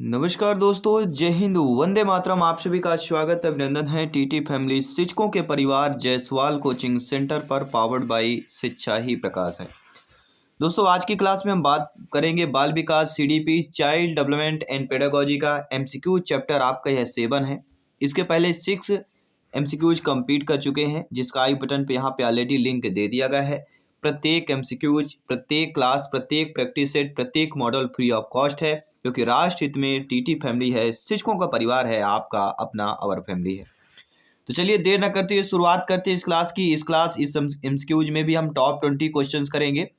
नमस्कार दोस्तों, जय हिंद, वंदे मातरम। आप सभी का स्वागत अभिनंदन है टीटी फैमिली शिक्षकों के परिवार जायसवाल कोचिंग सेंटर पर, पावर्ड बाई शिक्षा ही प्रकाश है। दोस्तों, आज की क्लास में हम बात करेंगे बाल विकास CDP child development and pedagogy का एमसीक्यू चैप्टर। आपका यह 7 है। इसके पहले 6 एमसीक्यूज कंप्लीट कर चुके हैं, जिसका आई बटन पे यहाँ पे ऑलरेडी लिंक दे दिया गया है। प्रत्येक एमसीक्यूज, प्रत्येक क्लास, प्रत्येक प्रैक्टिस सेट, प्रत्येक मॉडल फ्री ऑफ कॉस्ट है, क्योंकि राष्ट्र हित में टीटी फैमिली है, शिक्षकों का परिवार है, आपका अपना अवर फैमिली है। तो चलिए देर न करते हुए शुरुआत करते हैं इस क्लास की। इस एमसीक्यूज में भी हम टॉप 20 क्वेश्चंस करेंगे।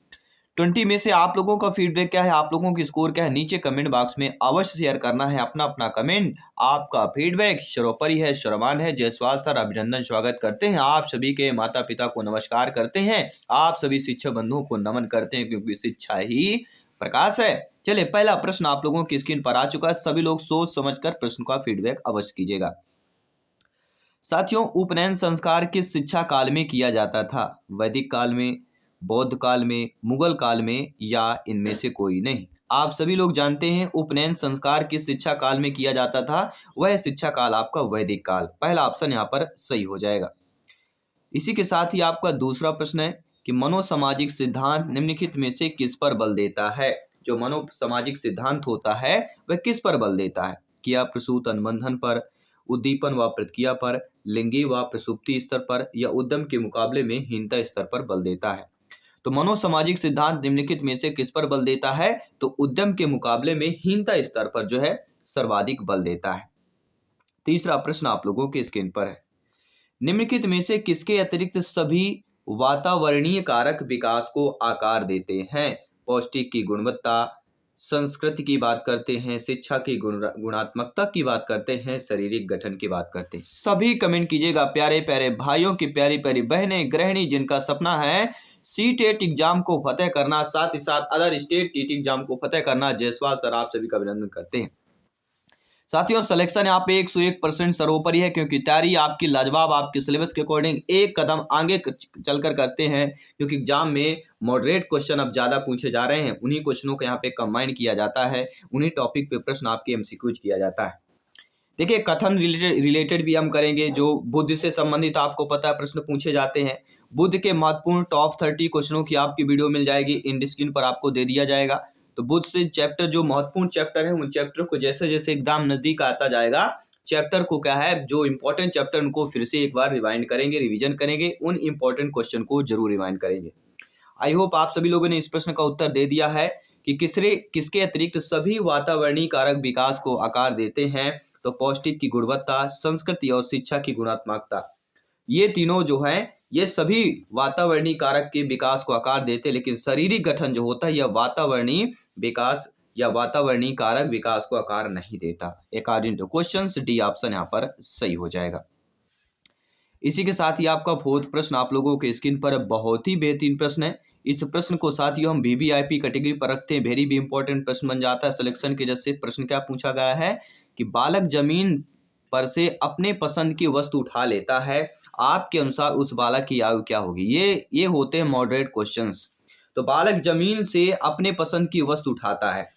20 में से आप लोगों का फीडबैक क्या है, आप लोगों की स्कोर क्या है, नीचे कमेंट बॉक्स में अवश्य शेयर करना है अपना अपना कमेंट। आपका फीडबैक सर्वोपरि है, सर्वमान है। जायसवाल सर अभिनंदन, स्वागत करते हैं। आप सभी के माता पिता को नमस्कार करते हैं, आप सभी शिक्षक बंधुओं को नमन करते हैं, क्योंकि शिक्षा ही प्रकाश है। चलिए, पहला प्रश्न आप लोगों की स्क्रीन पर आ चुका है। सभी लोग सोच समझकर प्रश्न का फीडबैक अवश्य कीजिएगा। साथियों, उपनयन संस्कार किस शिक्षा काल में किया जाता था? वैदिक काल में, बौद्ध काल में, मुगल काल में, या इनमें से कोई नहीं? आप सभी लोग जानते हैं उपनयन संस्कार किस शिक्षा काल में किया जाता था। वह शिक्षा काल आपका वैदिक काल। पहला ऑप्शन यहाँ पर सही हो जाएगा। इसी के साथ ही आपका दूसरा प्रश्न है कि मनोसामाजिक सिद्धांत निम्नलिखित में से किस पर बल देता है? जो मनोसामाजिक सिद्धांत होता है वह किस पर बल देता है? क्रिया प्रसूत अनुबंधन पर, उद्दीपन व प्रतिक्रिया पर, लिंगी व प्रसुप्ति स्तर पर, या उद्यम के मुकाबले में हीनता स्तर पर बल देता है? तो मनोसामाजिक सिद्धांत निम्नलिखित में से किस पर बल देता है? तो उद्यम के मुकाबले में हीनता स्तर पर जो है सर्वाधिक बल देता है। तीसरा प्रश्न आप लोगों के स्क्रीन पर है। निम्नलिखित में से किसके अतिरिक्त सभी वातावरणीय कारक विकास को आकार देते हैं? पौष्टिक की गुणवत्ता, संस्कृति की बात करते हैं, शिक्षा की गुणात्मकता की बात करते हैं, शारीरिक गठन की बात करते हैं। सभी कमेंट कीजिएगा प्यारे प्यारे भाइयों की, प्यारी प्यारी बहनें, गृहिणी जिनका सपना है सीटेट एग्जाम को फतेह करना, साथ ही साथ अदर स्टेट टीट एग्जाम को फतेह करना। जायसवाल सर आप सभी का अभिनंदन करते हैं। साथियों, सिलेक्शन यहाँ पे 101% सर्वोपरि है, क्योंकि तैयारी आपकी लाजवाब, आपके सिलेबस के अकॉर्डिंग एक कदम आगे चलकर करते हैं, क्योंकि एग्जाम में मॉडरेट क्वेश्चन अब ज़्यादा पूछे जा रहे हैं। उन्हीं क्वेश्चनों को यहाँ पे कंबाइन किया जाता है, उन्हीं टॉपिक पे प्रश्न आपके एमसीक्यूज किया जाता है। देखिए, कथन रिलेटेड भी हम करेंगे, जो बुद्ध से संबंधित आपको पता है प्रश्न पूछे जाते हैं। बुद्ध के महत्वपूर्ण टॉप 30 क्वेश्चनों की आपकी वीडियो मिल जाएगी, इन स्क्रीन पर आपको दे दिया जाएगा। तो बुद्ध से चैप्टर, जो महत्वपूर्ण चैप्टर है, उन चैप्टर को जैसे जैसे एग्जाम नजदीक आता जाएगा, चैप्टर को क्या है, जो इंपॉर्टेंट चैप्टर उनको फिर से एक बार रिवाइंड करेंगे, रिवीजन करेंगे, उन इंपॉर्टेंट क्वेश्चन को जरूर रिवाइंड करेंगे। आई होप आप सभी लोगों ने इस प्रश्न का उत्तर दे दिया है कि किसके अतिरिक्त सभी वातावरणीय कारक विकास को आकार देते हैं? तो पौष्टिक की गुणवत्ता, संस्कृति और शिक्षा की गुणात्मकता, ये तीनों जो हैं, ये सभी वातावरणीय कारक के विकास को आकार देते हैं, लेकिन शारीरिक गठन जो होता है यह वातावरणीय विकास या वातावरणीय कारक विकास को आकार नहीं देता। According two questions, D option यहाँ पर सही हो जाएगा। इसी के साथ ही आपका फोर्थ प्रश्न आप लोगों के स्क्रीन पर बहुत ही बेहतरीन प्रश्न है। इस प्रश्न को साथियों हम वीवीआईपी कैटेगरी पर रखते हैं, वेरी भी इंपॉर्टेंट प्रश्न बन जाता है सिलेक्शन के। जैसे प्रश्न क्या पूछा गया है कि बालक जमीन पर से अपने पसंद की वस्तु उठा लेता है, आपके अनुसार उस बालक की आयु क्या होगी? ये होते हैं मॉडरेट क्वेश्चंस। तो बालक जमीन से अपने पसंद की वस्तु उठाता है,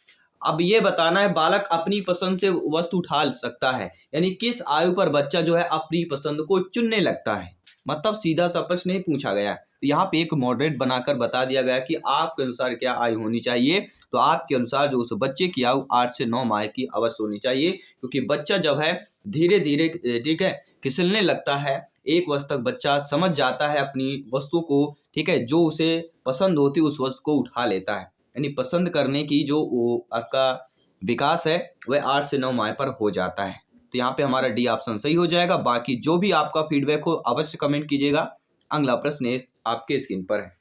अब ये बताना है बालक अपनी पसंद से वस्तु उठा सकता है, यानी किस आयु पर बच्चा जो है अपनी पसंद को चुनने लगता है। मतलब सीधा सा प्रश्न नहीं पूछा गया, तो यहाँ पे एक मॉडरेट बनाकर बता दिया गया कि आपके अनुसार क्या आयु होनी चाहिए। तो आपके अनुसार जो उस बच्चे की आयु 8 से 9 माह की अवश्य होनी चाहिए, क्योंकि बच्चा जब है धीरे धीरे, ठीक है, फिसलने लगता है। एक वर्ष तक बच्चा समझ जाता है अपनी वस्तु को, ठीक है, जो उसे पसंद होती उस वस्तु को उठा लेता है। यानी पसंद करने की जो वो आपका विकास है वह 8 से 9 माह पर हो जाता है। तो यहाँ पे हमारा डी ऑप्शन सही हो जाएगा। बाकी जो भी आपका फीडबैक हो अवश्य कमेंट कीजिएगा। अगला प्रश्न आपके स्क्रीन पर है।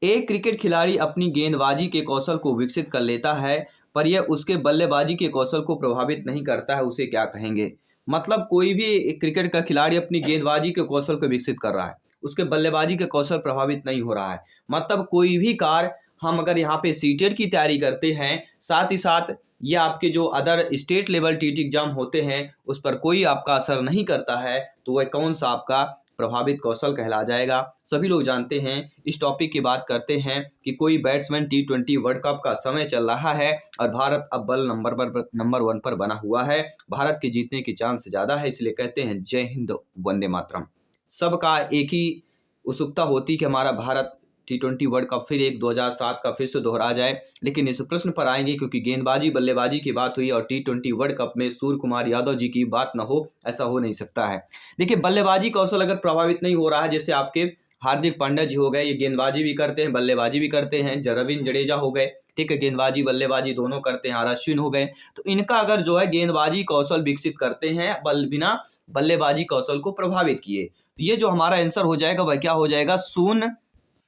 एक क्रिकेट खिलाड़ी अपनी गेंदबाजी के कौशल को विकसित कर लेता है, पर यह उसके बल्लेबाजी के कौशल को प्रभावित नहीं करता है, उसे क्या कहेंगे? मतलब कोई भी क्रिकेट का खिलाड़ी अपनी गेंदबाजी के कौशल को विकसित कर रहा है, उसके बल्लेबाजी के कौशल प्रभावित नहीं हो रहा है। मतलब कोई भी कार्य हम अगर यहाँ पे सीटेट की तैयारी करते हैं, साथ ही साथ ये आपके जो other state level TT exam होते हैं उस पर कोई आपका असर नहीं करता है, तो वह कौन सा आपका प्रभावित कौशल कहला जाएगा। सभी लोग जानते हैं, इस टॉपिक की बात करते हैं कि कोई बैट्समैन T20 वर्ल्ड कप का समय चल रहा है और भारत अव्वल नंबर 1 पर बना हुआ है, भारत के जीतने की चांस ज़्यादा है, इसलिए कहते हैं जय हिंद वंदे मातरम। सबका एक ही उत्सुकता होती कि हमारा भारत T20 वर्ल्ड कप फिर एक 2007 का फिर से दोहरा जाए, लेकिन इस प्रश्न पर आएंगे क्योंकि गेंदबाजी बल्लेबाजी की बात हुई और T20 वर्ल्ड कप में सूर्य कुमार यादव जी की बात न हो, ऐसा हो नहीं सकता है। देखिए, बल्लेबाजी कौशल अगर प्रभावित नहीं हो रहा है, जैसे आपके हार्दिक पांड्या जी हो गए, ये गेंदबाजी भी करते हैं बल्लेबाजी भी करते हैं, रविंद्र जडेजा हो गए, ठीक है, गेंदबाजी बल्लेबाजी दोनों करते हैं, अश्विन हो गए, तो इनका अगर जो है गेंदबाजी कौशल विकसित करते हैं बिना बल्लेबाजी कौशल को प्रभावित किए, तो ये जो हमारा आंसर हो जाएगा वह क्या हो जाएगा, शून्य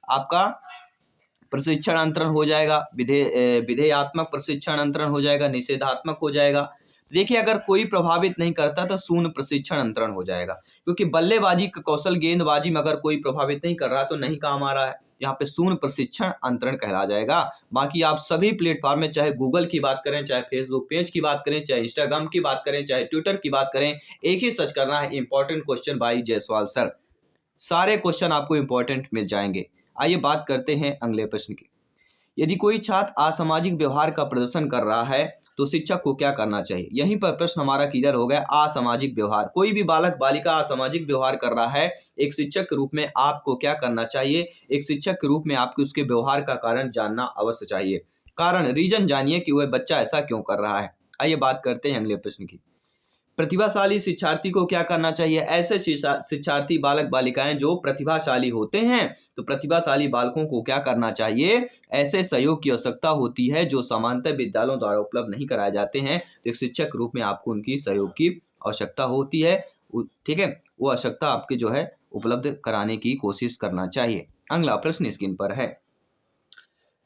आपका प्रशिक्षण अंतरण हो जाएगा, विधेयात्मक प्रशिक्षण अंतरण हो जाएगा, निषेधात्मक हो जाएगा। देखिए, अगर कोई प्रभावित नहीं करता तो शून्य प्रशिक्षण अंतरण हो जाएगा, क्योंकि बल्लेबाजी का कौशल गेंदबाजी में अगर कोई प्रभावित नहीं कर रहा तो नहीं काम आ रहा है, यहाँ पे शून्य प्रशिक्षण अंतरण कहला जाएगा। बाकी आप सभी प्लेटफॉर्म में, चाहे गूगल की बात करें, चाहे फेसबुक पेज की बात करें, चाहे इंस्टाग्राम की बात करें, चाहे ट्विटर की बात करें, एक ही सर्च करना है, important question by Jaiswal sir. सारे क्वेश्चन आपको इंपॉर्टेंट मिल जाएंगे। आइए बात करते हैं अगले प्रश्न की। यदि कोई छात्र असामाजिक व्यवहार का प्रदर्शन कर रहा है तो शिक्षक को क्या करना चाहिए? यहीं पर प्रश्न हमारा क्लियर हो गया। असामाजिक व्यवहार, कोई भी बालक बालिका असामाजिक व्यवहार कर रहा है, एक शिक्षक के रूप में आपको क्या करना चाहिए? एक शिक्षक के रूप में आपको उसके व्यवहार का कारण जानना अवश्य चाहिए। कारण, रीजन जानिए कि वह बच्चा ऐसा क्यों कर रहा है। आइए बात करते हैं अगले प्रश्न की। प्रतिभाशाली शिक्षार्थी को क्या करना चाहिए? ऐसे शिक्षार्थी बालक बालिकाएं जो प्रतिभाशाली होते हैं, तो प्रतिभाशाली बालकों को क्या करना चाहिए? ऐसे सहयोग की आवश्यकता होती है जो सामान्यतः विद्यालयों द्वारा उपलब्ध नहीं कराए जाते हैं, तो एक शिक्षक के रूप में आपको उनकी सहयोग की आवश्यकता होती है, ठीक है, वो आवश्यकता आपके जो है उपलब्ध कराने की कोशिश करना चाहिए। अगला प्रश्न स्क्रीन पर है।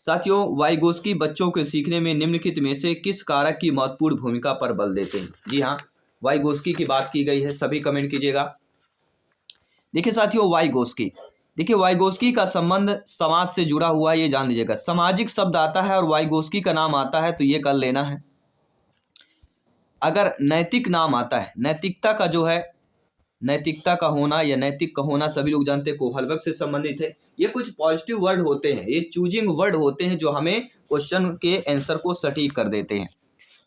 साथियों, वाइगोस्की बच्चों के सीखने में निम्नलिखित में से किस कारक की महत्वपूर्ण भूमिका पर बल देते हैं? जी हाँ, वाइगोस्की की बात की गई है, सभी कमेंट कीजिएगा। देखिए साथियों, वाइगोस्की, देखिए वाइगोस्की का संबंध समाज से जुड़ा हुआ है, ये जान लीजिएगा। सामाजिक शब्द आता है और वाइगोस्की का नाम आता है तो ये कर लेना है। अगर नैतिक नाम आता है, नैतिकता का जो है, नैतिकता का होना या नैतिक का होना सभी लोग जानते हैं, कोहलबर्ग से संबंधित है। ये कुछ पॉजिटिव वर्ड होते हैं, ये चूजिंग वर्ड होते हैं जो हमें क्वेश्चन के आंसर को सटीक कर देते हैं।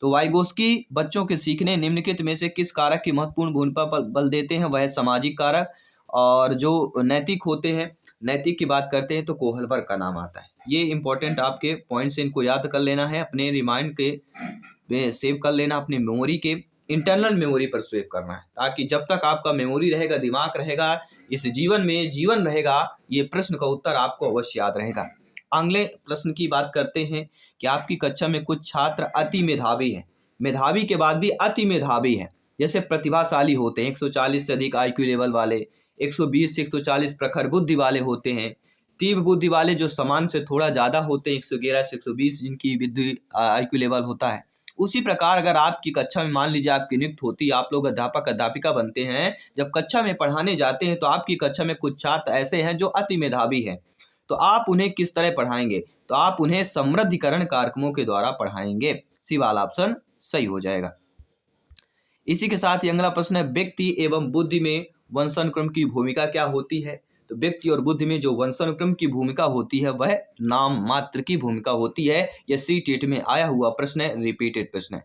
तो वाइगोस्की बच्चों के सीखने निम्नलिखित में से किस कारक की महत्वपूर्ण भूमिका पर बल देते हैं? वह सामाजिक कारक, और जो नैतिक होते हैं, नैतिक की बात करते हैं तो कोहलबर्ग का नाम आता है। ये इंपॉर्टेंट आपके पॉइंट्स, इनको याद कर लेना है, अपने रिमाइंड के सेव कर लेना, अपनी मेमोरी के इंटरनल मेमोरी पर सेव करना है, ताकि जब तक आपका मेमोरी रहेगा, दिमाग रहेगा, इस जीवन में जीवन रहेगा, ये प्रश्न का उत्तर आपको अवश्य याद रहेगा। अगले प्रश्न की बात करते हैं कि आपकी कक्षा में कुछ छात्र अति मेधावी हैं, मेधावी के बाद भी अति मेधावी हैं, जैसे प्रतिभाशाली होते हैं, 140 से अधिक IQ लेवल वाले, 120 से 140 प्रखर बुद्धि वाले होते हैं, तीव्र बुद्धि वाले जो समान से थोड़ा ज़्यादा होते हैं, 111 से 120 जिनकी बुद्धि IQ लेवल होता है। उसी प्रकार अगर आपकी कक्षा में मान लीजिए आपकी नियुक्त होती, आप लोग अध्यापक अध्यापिका बनते हैं, जब कक्षा में पढ़ाने जाते हैं तो आपकी कक्षा में कुछ छात्र ऐसे हैं जो अति मेधावी हैं, तो आप उन्हें किस तरह पढ़ाएंगे? तो आप उन्हें समृद्धिकरण कार्यक्रमों के द्वारा पढ़ाएंगे। सी वाला ऑप्शन सही हो जाएगा। इसी के साथ ही अगला प्रश्न है, व्यक्ति एवं बुद्धि में वंशानुक्रम की भूमिका क्या होती है? तो व्यक्ति और बुद्धि में जो वंशानुक्रम की भूमिका होती है वह नाम मात्र की भूमिका होती है। यह CTET में आया हुआ प्रश्न है, रिपीटेड प्रश्न है।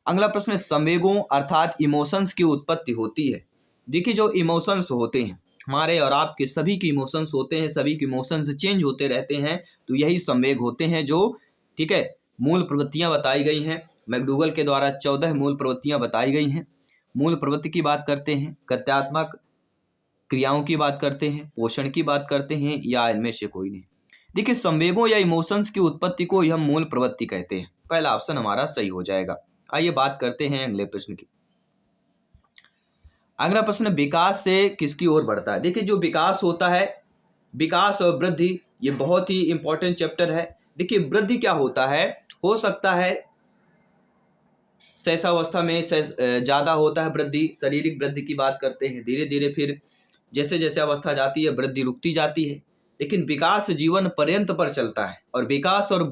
अगला प्रश्न है, संवेगों अर्थात इमोशंस की उत्पत्ति होती है। देखिए, जो इमोशंस होते हैं, हमारे और आपके सभी के इमोशंस होते हैं, सभी के इमोशंस चेंज होते रहते हैं, तो यही संवेग होते हैं जो, ठीक है, मूल प्रवृत्तियां बताई गई हैं। मैकडूगल के द्वारा 14 मूल प्रवृत्तियां बताई गई हैं। मूल प्रवृत्ति की बात करते हैं, गत्यात्मक क्रियाओं की बात करते हैं, पोषण की बात करते हैं, या इनमें से कोई नहीं। देखिए, संवेगों या इमोशंस की उत्पत्ति को हम मूल प्रवृत्ति कहते हैं। पहला ऑप्शन हमारा सही हो जाएगा। आइए बात करते हैं अगले प्रश्न की। अगला प्रश्न, विकास से किसकी ओर बढ़ता है? देखिए, जो विकास होता है, विकास और वृद्धि, ये बहुत ही इंपॉर्टेंट चैप्टर है। देखिए, वृद्धि क्या होता है, हो सकता है शैशवावस्था में ज़्यादा होता है वृद्धि, शारीरिक वृद्धि की बात करते हैं, धीरे धीरे फिर जैसे जैसे अवस्था जाती है वृद्धि रुकती जाती है, लेकिन विकास जीवन पर्यंत पर चलता है। और विकास और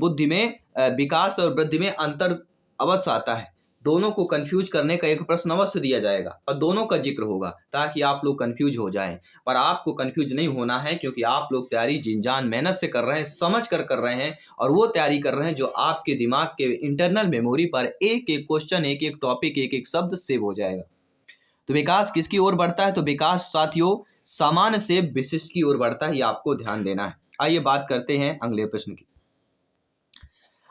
वृद्धि में अंतर अवश्य आता है। दोनों को कंफ्यूज करने का एक प्रश्न अवश्य दिया जाएगा और दोनों का जिक्र होगा ताकि आप लोग कंफ्यूज हो जाएं। पर आपको कंफ्यूज नहीं होना है क्योंकि आप लोग तैयारी जी जान मेहनत से कर रहे हैं, समझ कर रहे हैं और वो तैयारी कर रहे हैं जो आपके दिमाग के इंटरनल मेमोरी पर एक एक क्वेश्चन, एक एक टॉपिक, एक एक शब्द सेव हो जाएगा। तो विकास किसकी ओर बढ़ता है? तो विकास साथियों सामान्य से विशिष्ट की ओर बढ़ता है, ये आपको ध्यान देना है। आइए बात करते हैं अगले प्रश्न की।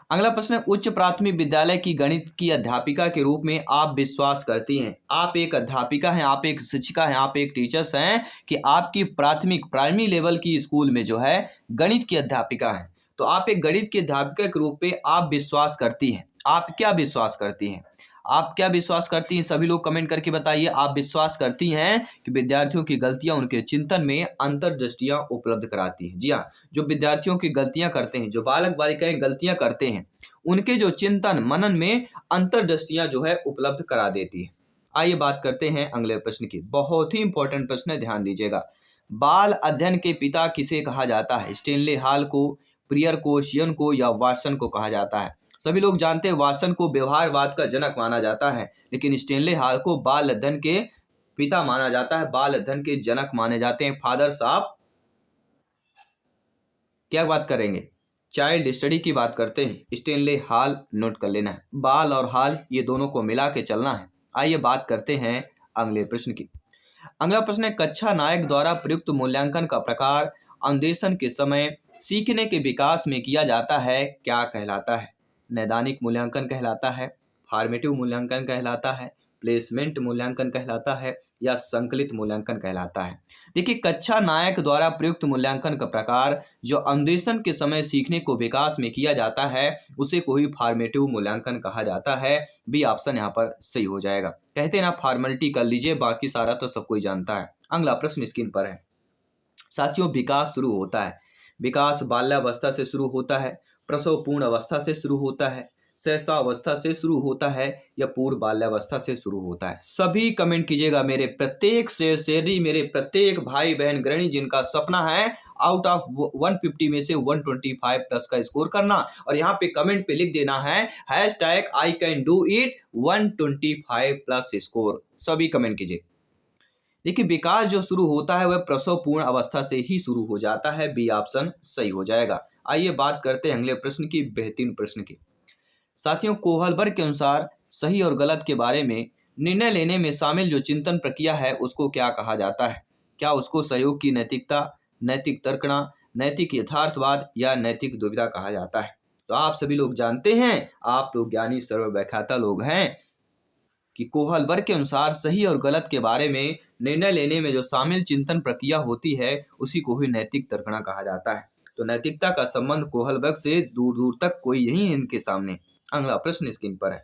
अगला प्रश्न है, उच्च प्राथमिक विद्यालय की गणित की अध्यापिका के रूप में आप विश्वास करती हैं, आप एक अध्यापिका हैं, आप एक शिक्षिका हैं, आप एक टीचर्स हैं कि आपकी प्राइमरी लेवल की स्कूल में जो है गणित की अध्यापिका हैं। तो आप एक गणित की अध्यापिका के रूप में आप विश्वास करती हैं। आप क्या विश्वास करती हैं? आप क्या विश्वास करती हैं? सभी लोग कमेंट करके बताइए। आप विश्वास करती हैं कि विद्यार्थियों की गलतियां उनके चिंतन में अंतर्दृष्टियां उपलब्ध कराती हैं। जी हाँ, जो विद्यार्थियों की गलतियां करते हैं, जो बालक बालिकाएं गलतियां करते हैं, उनके जो चिंतन मनन में अंतर्दृष्टियां जो है उपलब्ध करा देती है। आइए बात करते हैं अगले प्रश्न की। बहुत ही इंपॉर्टेंट प्रश्न है, ध्यान दीजिएगा। बाल अध्ययन के पिता किसे कहा जाता है? स्टेनले हॉल को, प्रियर को, शियन को या वाटसन को कहा जाता है? सभी लोग जानते हैं वाटसन को व्यवहारवाद का जनक माना जाता है, लेकिन स्टेनले हॉल को बाल अध्ययन के पिता माना जाता है, बाल अध्ययन के जनक माने जाते हैं। फादर्स ऑफ क्या बात करेंगे? चाइल्ड स्टडी की बात करते हैं। स्टेनले हॉल नोट कर लेना है। बाल और हॉल ये दोनों को मिला के चलना है। आइए बात करते हैं अगले प्रश्न की। अगला प्रश्न है, कक्षा नायक द्वारा प्रयुक्त मूल्यांकन का प्रकार अन्वेषण के समय सीखने के विकास में किया जाता है, क्या कहलाता है? नैदानिक मूल्यांकन कहलाता है, फॉर्मेटिव मूल्यांकन कहलाता है, प्लेसमेंट मूल्यांकन कहलाता है या संकलित मूल्यांकन कहलाता है? देखिए, कक्षा नायक द्वारा प्रयुक्त मूल्यांकन का प्रकार जो अन्वेषण के समय सीखने को विकास में किया जाता है उसे कोई फॉर्मेटिव मूल्यांकन कहा जाता है। बी ऑप्शन यहाँ पर सही हो जाएगा। कहते हैं ना, फॉर्मेलिटी कर लीजिए, बाकी सारा तो सब कोई जानता है। अगला प्रश्न स्क्रीन पर है। साथियों, विकास शुरू होता है। विकास बाल्यावस्था से शुरू होता है, प्रसव पूर्ण अवस्था से शुरू होता है, शैशवावस्था से शुरू होता है या पूर्व बाल्यावस्था से शुरू होता है? सभी कमेंट कीजिएगा। मेरे प्रत्येक शेरनी, मेरे प्रत्येक भाई बहन गृहिणी जिनका सपना है आउट ऑफ 150 में से 125 प्लस का स्कोर करना, और यहाँ पे कमेंट पे लिख देना है hashtag I can do it 125 plus score. सभी कमेंट कीजिए। देखिए, विकास जो शुरू होता है वह प्रसव पूर्ण अवस्था से ही शुरू हो जाता है। बी ऑप्शन सही हो जाएगा। आइए बात करते हैं अगले प्रश्न की, बेहतरीन प्रश्न की। साथियों, कोहलबर्ग के अनुसार सही और गलत के बारे में निर्णय लेने में शामिल जो चिंतन प्रक्रिया है उसको क्या कहा जाता है? क्या उसको सहयोग की नैतिकता, नैतिक तर्कणा, नैतिक यथार्थवाद या नैतिक दुविधा कहा जाता है? तो आप सभी लोग जानते हैं, आप लोग ज्ञानी सर्वव्याख्याता लोग हैं कि कोहलबर्ग के अनुसार सही और गलत के बारे में निर्णय लेने में जो शामिल चिंतन प्रक्रिया होती है उसी को ही नैतिक तर्कणा कहा जाता है। तो नैतिकता का संबंध कोहलबर्ग से दूर दूर तक कोई यही है इनके सामने। अगला प्रश्न स्क्रीन पर है।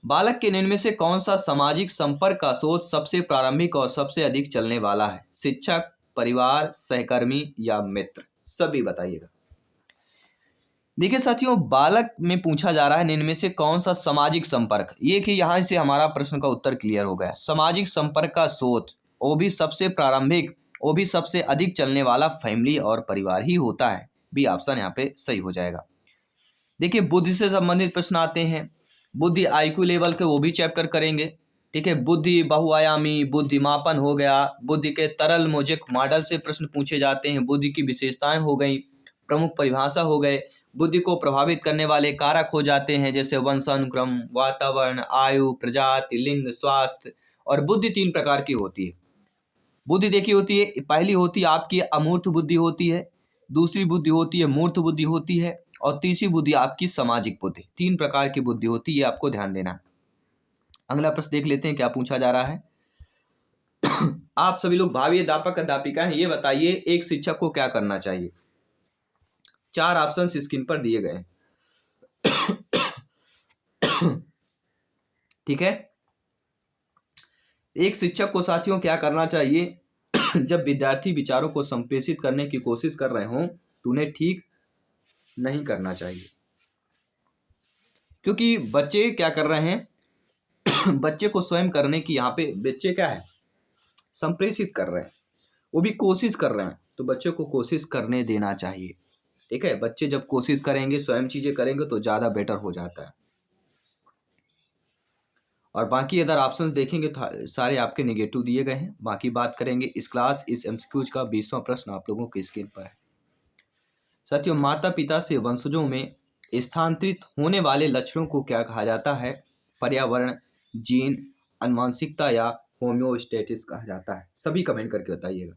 बालक के निम्न में से कौन सा सामाजिक संपर्क का सोच सबसे प्रारंभिक और सबसे अधिक चलने वाला है? शिक्षक, परिवार, सहकर्मी या मित्र? सभी बताइएगा। देखिए साथियों, बालक में पूछा जा रहा है निम्न में से कौन सा सामाजिक संपर्क, ये कि यहाँ से हमारा प्रश्न का उत्तर क्लियर हो गया। सामाजिक संपर्क का सोच वो भी सबसे प्रारंभिक, वो भी सबसे अधिक चलने वाला फैमिली और परिवार ही होता है। बी ऑप्शन यहाँ पे सही हो जाएगा। देखिए, बुद्धि से संबंधित प्रश्न आते हैं। बुद्धि IQ लेवल के वो भी चैप्टर करेंगे। ठीक है, बुद्धि बहुआयामी, बुद्धि मापन हो गया, बुद्धि के तरल मोजेक मॉडल से प्रश्न पूछे जाते हैं, बुद्धि की विशेषताएं हो गई, प्रमुख परिभाषा हो गए, बुद्धि को प्रभावित करने वाले कारक हो जाते हैं जैसे वंशानुक्रम, वातावरण, आयु, प्रजाति, लिंग, स्वास्थ्य। और बुद्धि 3 प्रकार की होती है। बुद्धि देखी होती है, पहली होती है आपकी अमूर्त बुद्धि होती है, दूसरी बुद्धि होती है मूर्त बुद्धि होती है, और तीसरी बुद्धि आपकी सामाजिक बुद्धि। 3 प्रकार की बुद्धि होती है, आपको ध्यान देना है। अगला प्रश्न देख लेते हैं क्या पूछा जा रहा है। आप सभी लोग भावी अध्यापक अध्यापिका हैं, ये बताइए एक शिक्षक को क्या करना चाहिए? 4 ऑप्शन स्क्रीन पर दिए गए। ठीक है, एक शिक्षक को साथियों क्या करना चाहिए? जब विद्यार्थी विचारों को संप्रेषित करने की कोशिश कर रहे हों तो उन्हें ठीक नहीं करना चाहिए, क्योंकि बच्चे क्या कर रहे हैं? बच्चे को स्वयं करने की, यहाँ पे बच्चे क्या है, संप्रेषित कर रहे हैं, वो भी कोशिश कर रहे हैं, तो बच्चे को कोशिश करने देना चाहिए। ठीक है, बच्चे जब कोशिश करेंगे, स्वयं चीजें करेंगे तो ज्यादा बेटर हो जाता है। और बाकी अदर ऑप्शंस देखेंगे तो सारे आपके नेगेटिव दिए गए हैं। बाकी बात करेंगे इस क्लास इस एमसीक्यूज का 20वां प्रश्न आप लोगों की स्क्रीन पर है। साथियों, माता पिता से वंशजों में स्थानांतरित होने वाले लक्षणों को क्या कहा जाता है? पर्यावरण, जीन, आनुवंशिकता या होम्योस्टेसिस कहा जाता है। सभी कमेंट करके बताइएगा।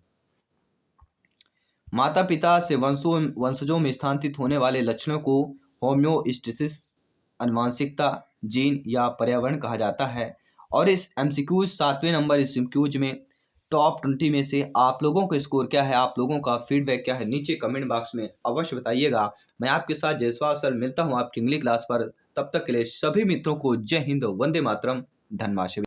माता पिता से वंशजों में स्थानांतरित होने वाले लक्षणों को होम्योस्टेसिस, आनुवंशिकता, जीन या पर्यावरण कहा जाता है। और इस एमसीक्यूज 7वें नंबर इस एमसीक्यूज में टॉप 20 में से आप लोगों का स्कोर क्या है, आप लोगों का फीडबैक क्या है, नीचे कमेंट बॉक्स में अवश्य बताइएगा। मैं आपके साथ जयसवाल सर मिलता हूं आपकी इंग्लिश क्लास पर। तब तक के लिए सभी मित्रों को जय हिंद, वंदे मातरम, धन्यवाद।